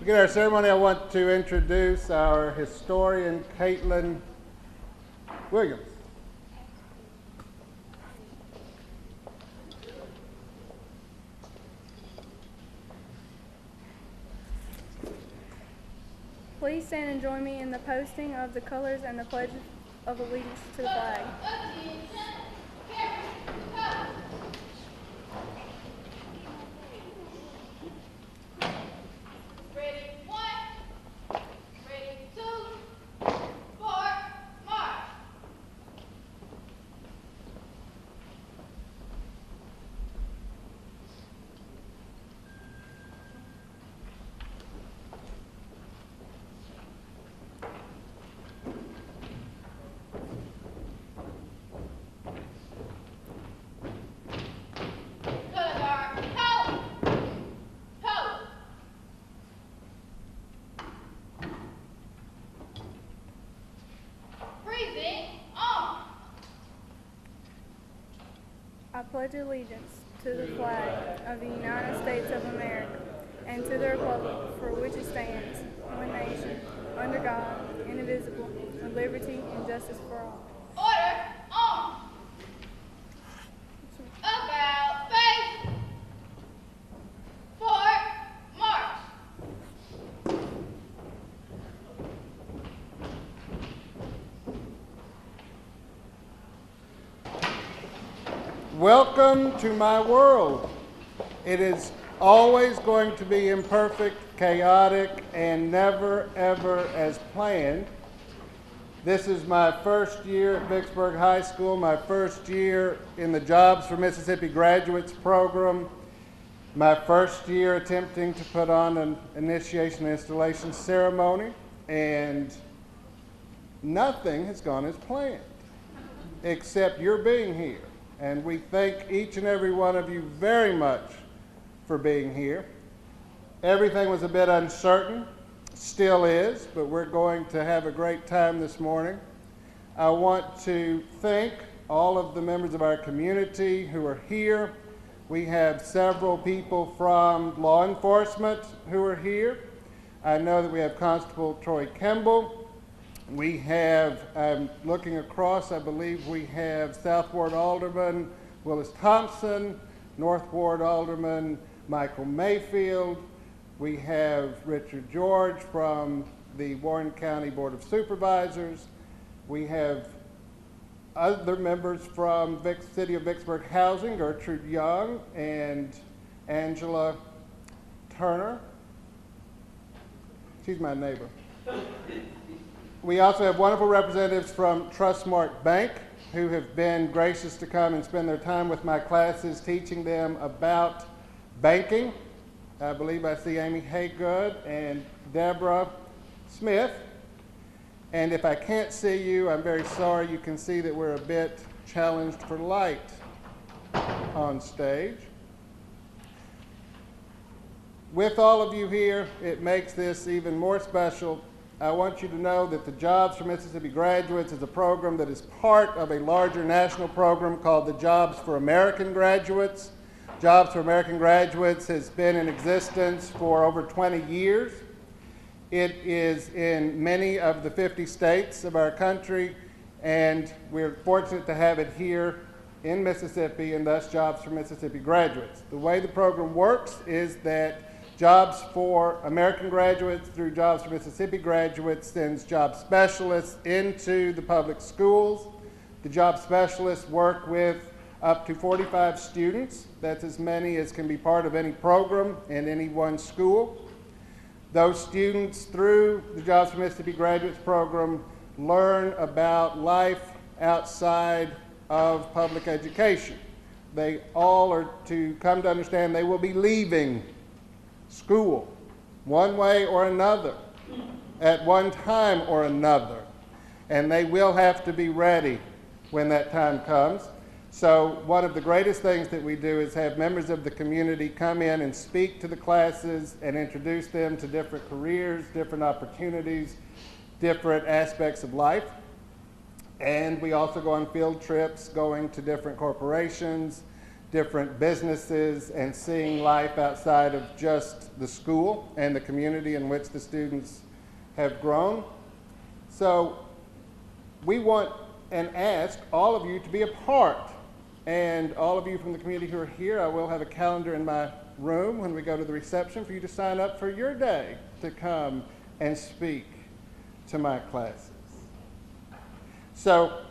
To begin our ceremony, I want to introduce our historian, Caitlin Williams. Please stand and join me in the posting of the colors and the pledge of allegiance to the flag. I pledge allegiance to the flag of the United States of America and to the republic for which it stands, one nation, under God, indivisible, with liberty and justice for all. Order, on! About face! Forward, march! Welcome to my world. It is always going to be imperfect, chaotic, and never, ever as planned. This is my first year at Vicksburg High School, my first year in the Jobs for Mississippi Graduates program, my first year attempting to put on an initiation and installation ceremony, and nothing has gone as planned, except your being here. And we thank each and every one of you very much for being here. Everything was a bit uncertain, still is, but we're going to have a great time this morning. I want to thank all of the members of our community who are here. We have several people from law enforcement who are here. I know that we have Constable Troy Kimball. We have, looking across, I believe we have South Ward Alderman Willis Thompson, North Ward Alderman Michael Mayfield. We have Richard George from the Warren County Board of Supervisors. We have other members from City of Vicksburg Housing, Gertrude Young and Angela Turner. She's my neighbor. We also have wonderful representatives from Trustmark Bank who have been gracious to come and spend their time with my classes teaching them about banking. I believe I see Amy Haygood and Deborah Smith. And if I can't see you, I'm very sorry. You can see that we're a bit challenged for light on stage. With all of you here, it makes this even more special. I want you to know that the Jobs for Mississippi Graduates is a program that is part of a larger national program called the Jobs for American Graduates. Jobs for American Graduates has been in existence for over 20 years. It is in many of the 50 states of our country, and we're fortunate to have it here in Mississippi, and thus Jobs for Mississippi Graduates. The way the program works is that Jobs for American Graduates through Jobs for Mississippi Graduates sends job specialists into the public schools. The job specialists work with up to 45 students. That's as many as can be part of any program in any one school. Those students, through the Jobs for Mississippi Graduates program, learn about life outside of public education. They all are to come to understand they will be leaving school one way or another at one time or another, and they will have to be ready when that time comes. So one of the greatest things that we do is have members of the community come in and speak to the classes and introduce them to different careers, different opportunities, different aspects of life. And we also go on field trips, going to different corporations, different businesses and seeing life outside of just the school and the community in which the students have grown. So we want and ask all of you to be a part. And all of you from the community who are here, I will have a calendar in my room when we go to the reception for you to sign up for your day to come and speak to my classes. So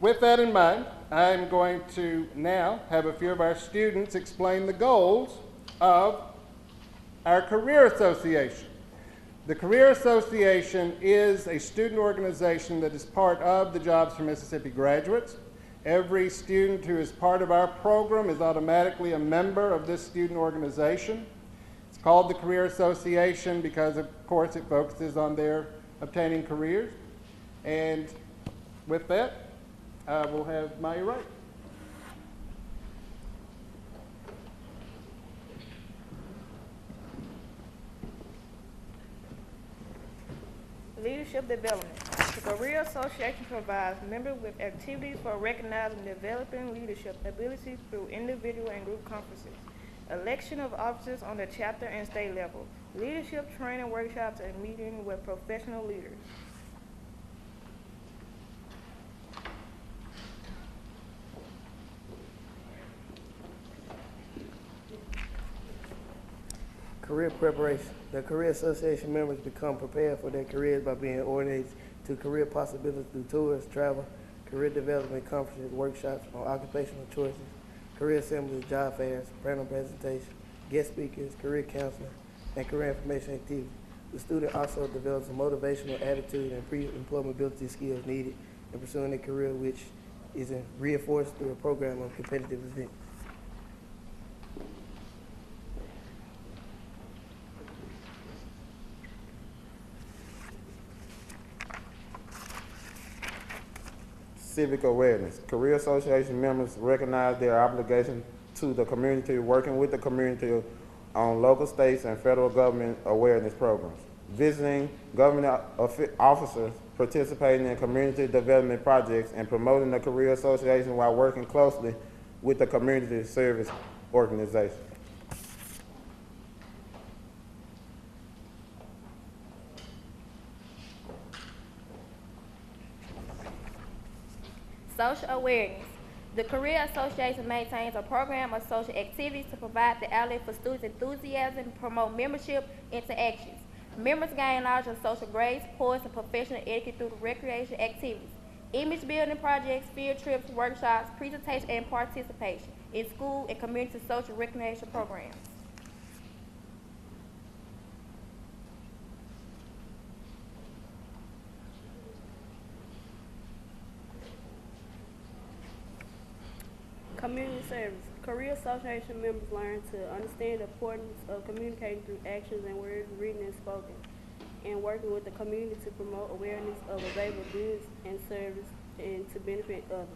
with that in mind, I'm going to now have a few of our students explain the goals of our Career Association. The Career Association is a student organization that is part of the Jobs for Mississippi Graduates. Every student who is part of our program is automatically a member of this student organization. It's called the Career Association because, of course, it focuses on their obtaining careers. And with that, I will have Maya Wright. Leadership development. The Career Association provides members with activities for recognizing and developing leadership abilities through individual and group conferences, election of officers on the chapter and state level, leadership training workshops, and meeting with professional leaders. Career preparation. The Career Association members become prepared for their careers by being oriented to career possibilities through tours, travel, career development conferences, workshops on occupational choices, career assemblies, job fairs, panel presentations, guest speakers, career counseling, and career information activities. The student also develops a motivational attitude and pre-employability skills needed in pursuing a career, which is reinforced through a program of competitive events. Civic awareness. Career Association members recognize their obligation to the community, working with the community on local, states, and federal government awareness programs, visiting government officers, participating in community development projects, and promoting the Career Association while working closely with the community service organization. Social awareness. The Career Association maintains a program of social activities to provide the outlet for students' enthusiasm and promote membership interactions. Members gain knowledge of social grades, course, and professional etiquette through recreation activities, image building projects, field trips, workshops, presentation, and participation in school and community social recreation programs. Community service. Career Association members learn to understand the importance of communicating through actions and words written and spoken, and working with the community to promote awareness of available goods and services and to benefit others.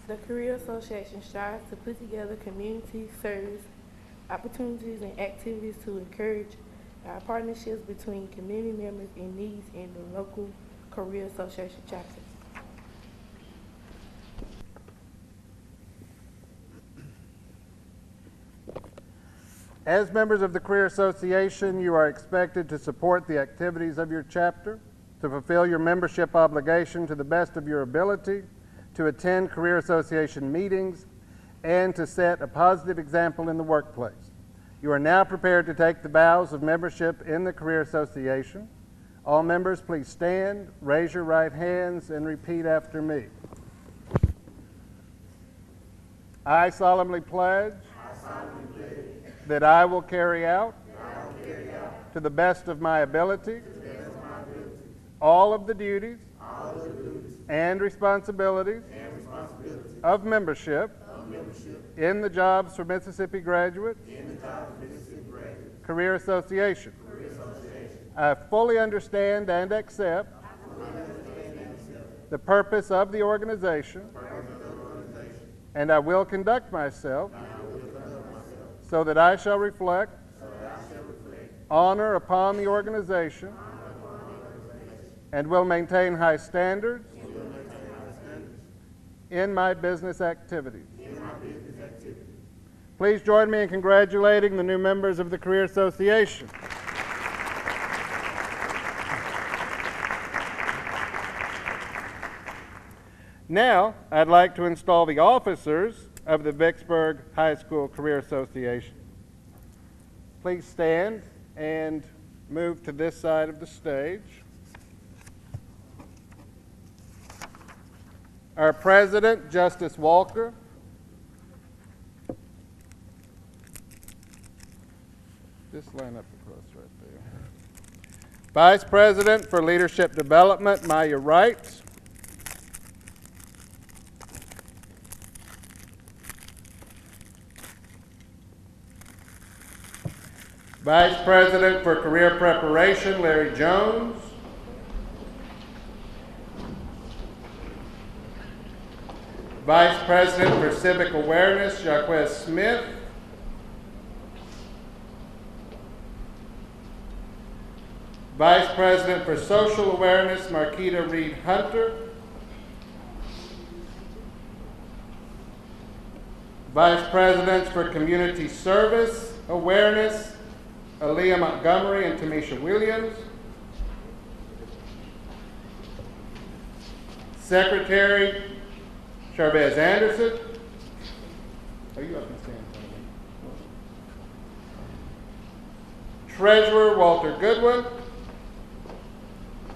The Career Association strives to put together community service opportunities and activities to encourage our partnerships between community members in needs and the local Career Association chapters. As members of the Career Association, you are expected to support the activities of your chapter, to fulfill your membership obligation to the best of your ability, to attend Career Association meetings, and to set a positive example in the workplace. You are now prepared to take the vows of membership in the Career Association. All members, please stand, raise your right hands, and repeat after me. I solemnly pledge that I will carry out to the best of my ability all of the duties and responsibilities of membership in the Jobs for Mississippi Graduates Career Association. I fully understand and accept the purpose of the organization, and I will conduct myself so that I shall reflect honor upon the organization, and will maintain high standards in my business activities. Please join me in congratulating the new members of the Career Association. Now, I'd like to install the officers of the Vicksburg High School Career Association. Please stand and move to this side of the stage. Our President, Justice Walker. Just line up across right there. Vice President for Leadership Development, Maya Wright. Vice President for Career Preparation, Larry Jones. Vice President for Civic Awareness, Jaquez Smith. Vice President for Social Awareness, Marquita Reed Hunter. Vice Presidents for Community Service Awareness, Aaliyah Montgomery and Tamisha Williams. Secretary, Charbez Anderson. Are you up and stand for me? Treasurer, Walter Goodwin.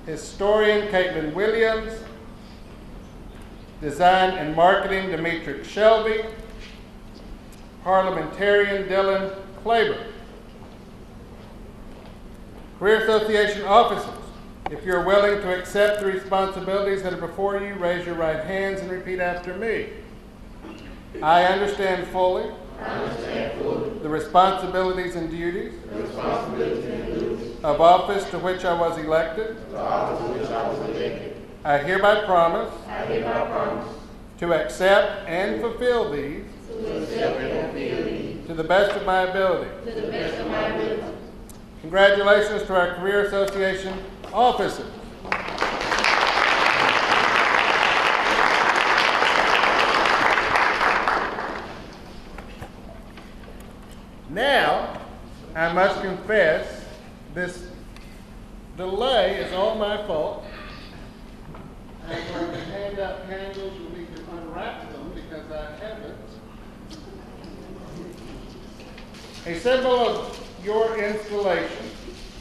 Historian, Caitlin Williams. Design and Marketing, Demetric Shelby. Parliamentarian, Dylan Claiborne. Career Association officers, if you're willing to accept the responsibilities that are before you, raise your right hands and repeat after me. I understand fully the responsibilities and duties of office to which I was elected. I hereby promise to accept and fulfill these to the best of my ability. Congratulations to our Career Association officers. Now, I must confess, this delay is all my fault. I'm going to hand out candles. You'll need to unwrap them because I haven't. A symbol of your installation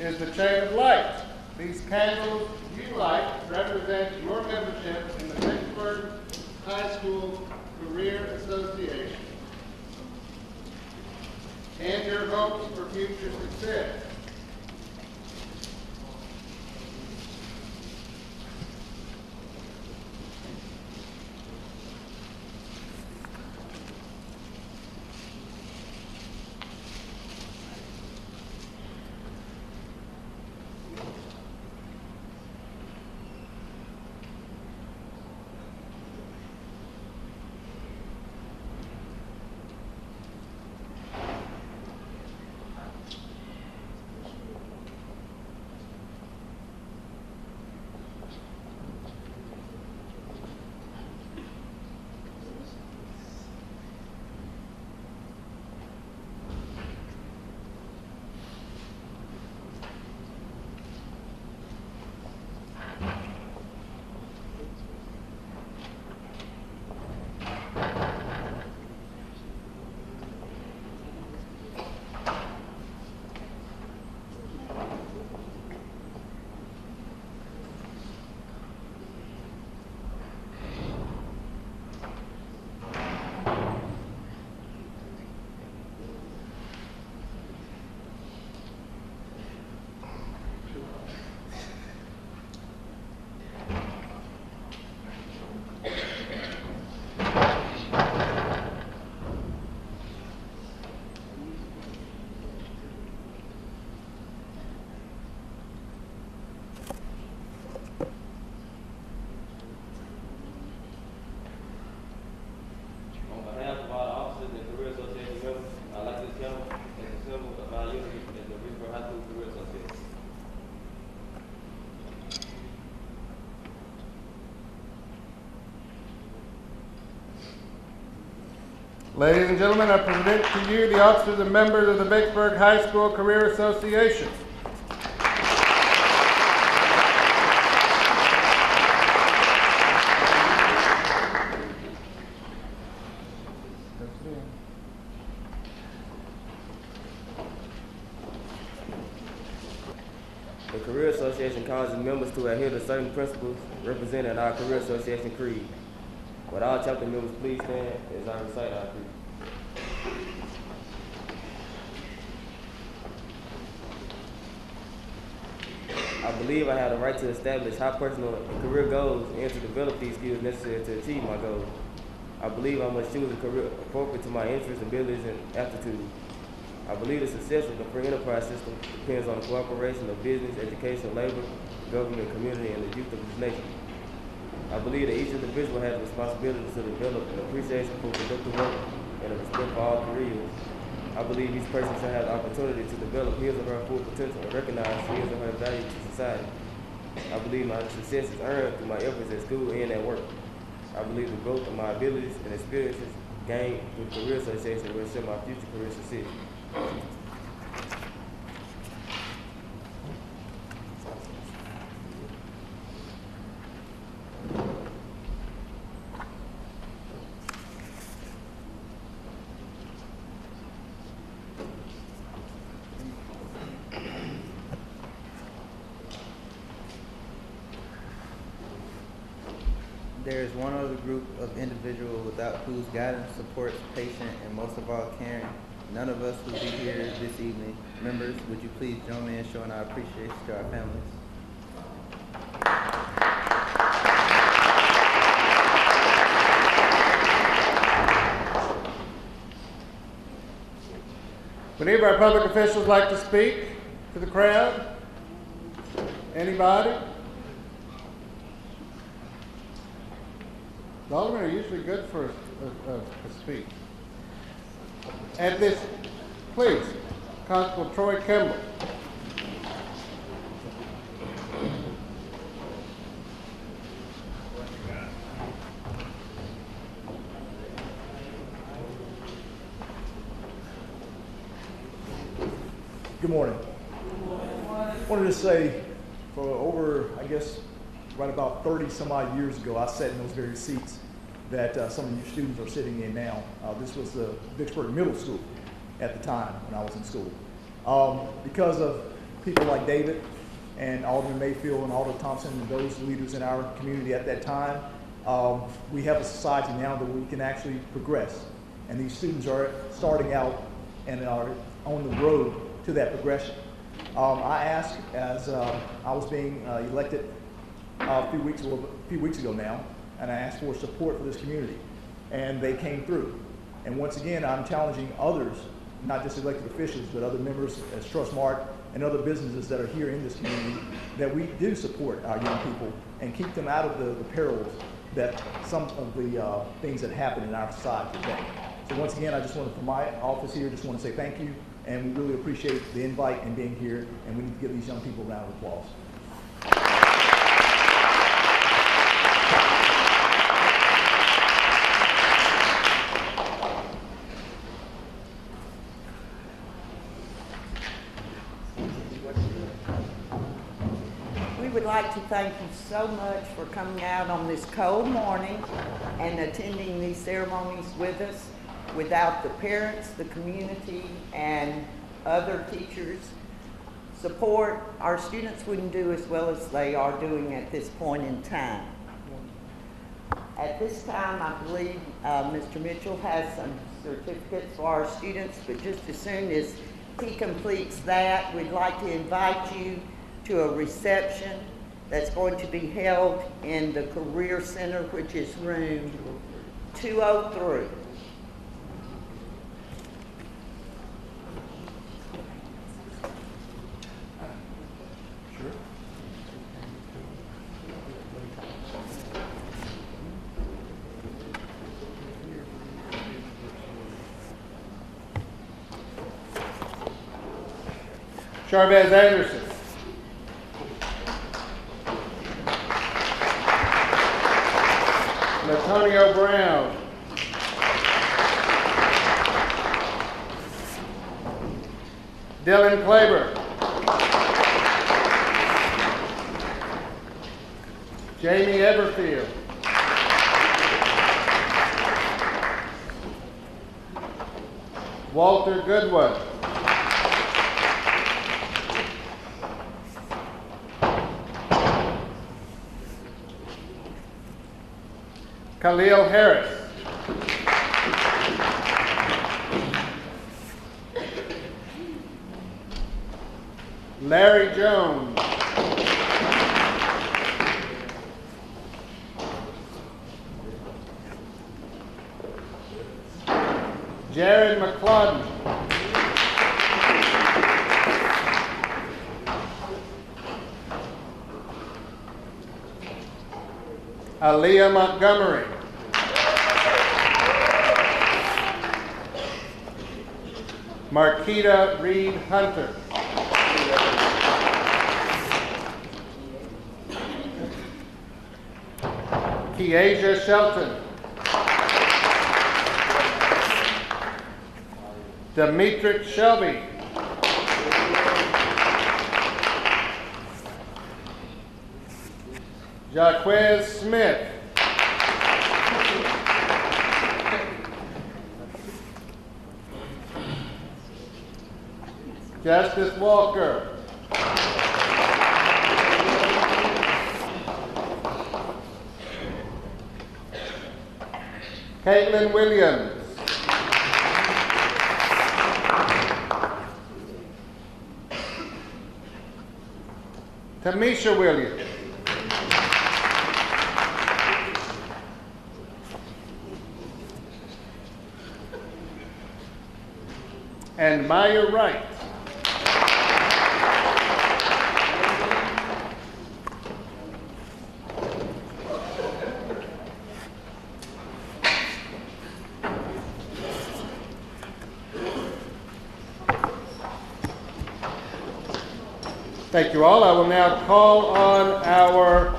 is the chain of light. These candles you light represent your membership in the Vicksburg High School Career Association and your hopes for future success. Ladies and gentlemen, I present to you the officers and members of the Vicksburg High School Career Association. The Career Association causes members to adhere to certain principles represented in our Career Association Creed. Would all chapter members please stand as I recite our creed? I believe I have the right to establish high personal and career goals and to develop these skills necessary to achieve my goals. I believe I must choose a career appropriate to my interests, abilities, and aptitudes. I believe the success of the free enterprise system depends on the cooperation of business, education, labor, government, community, and the youth of this nation. I believe that each individual has a responsibility to develop an appreciation for productive work and a respect for all careers. I believe each person should have the opportunity to develop his or her full potential and recognize his or her value to society. I believe my success is earned through my efforts at school and at work. I believe the growth of my abilities and experiences gained through the Career Association will ensure my future career success. There is one other group of individuals without whose guidance, support, patient, and most of all caring, none of us would be here this evening. Members, would you please join me in showing our appreciation to our families? Would any of our public officials like to speak to the crowd? Anybody? The aldermen are usually good for a speech. At this, please, Constable Troy Kimball. Good morning. I wanted to say, for over, I guess, right about 30 some odd years ago, I sat in those very seats that some of you students are sitting in now. This was the Vicksburg Middle School at the time when I was in school. Because of people like David and Alderman Mayfield and Alder Thompson and those leaders in our community at that time, we have a society now that we can actually progress. And these students are starting out and are on the road to that progression. I asked, as I was being elected a few weeks ago now, and I asked for support for this community, and they came through. And once again, I'm challenging others, not just elected officials, but other members as Trustmark and other businesses that are here in this community, that we do support our young people and keep them out of the perils that some of the things that happen in our society today. So once again, I just want to, from my office here, just want to say thank you, and we really appreciate the invite and being here, and we need to give these young people a round of applause. We would like to thank you so much for coming out on this cold morning and attending these ceremonies with us. Without the parents, the community, and other teachers' support, our students wouldn't do as well as they are doing at this point in time. At this time, I believe Mr. Mitchell has some certificates for our students, but just as soon as he completes that, we'd like to invite you to a reception that's going to be held in the Career Center, which is room 203. Charvez Anderson. Antonio Brown. Dylan Claiborne. Jamie Everfield. Walter Goodwin. Khalil Harris. Larry Jones. Jared McClodden. Aaliyah Montgomery. Marquita Reed Hunter. Kiasia Shelton. Demetric Shelby. Jaquez Smith. Justice Walker. Caitlin Williams. Tamisha Williams. And Maya Wright. Thank you all. I will now call on our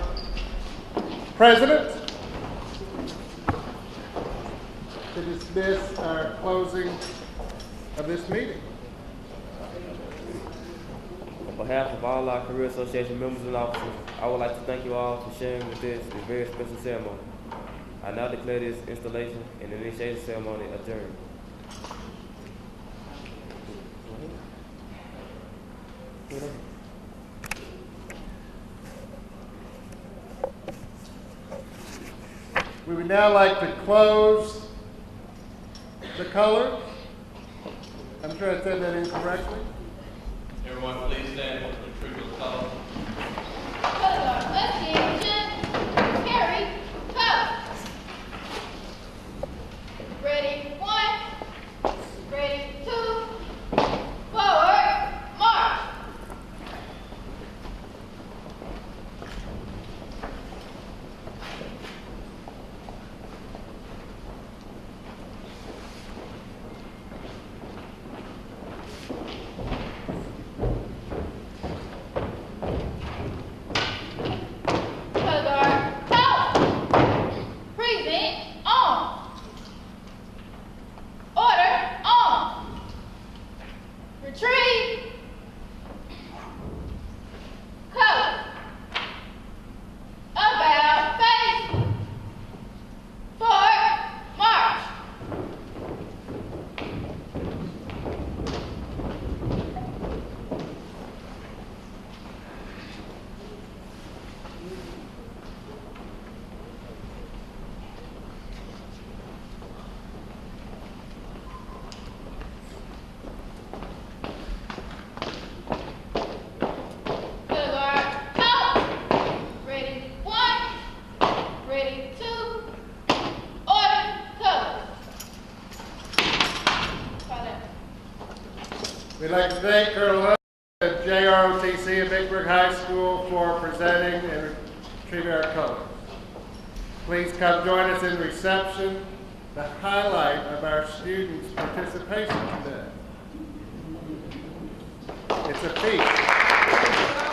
president to dismiss our closing of this meeting. On behalf of all our Career Association members and officers, I would like to thank you all for sharing with this very special ceremony. I now declare this installation and initiation ceremony adjourned. We would now like to close the colors. I'm sure I said that incorrectly. Everyone, please stand for the tribute color. Color, attention, carry, color. Ready, 1, ready, 2, forward, march. We'd like to thank Colonel Hunt at JROTC at Vicksburg High School for presenting and retrieving our colors. Please come join us in reception, the highlight of our students' participation today. It's a feat.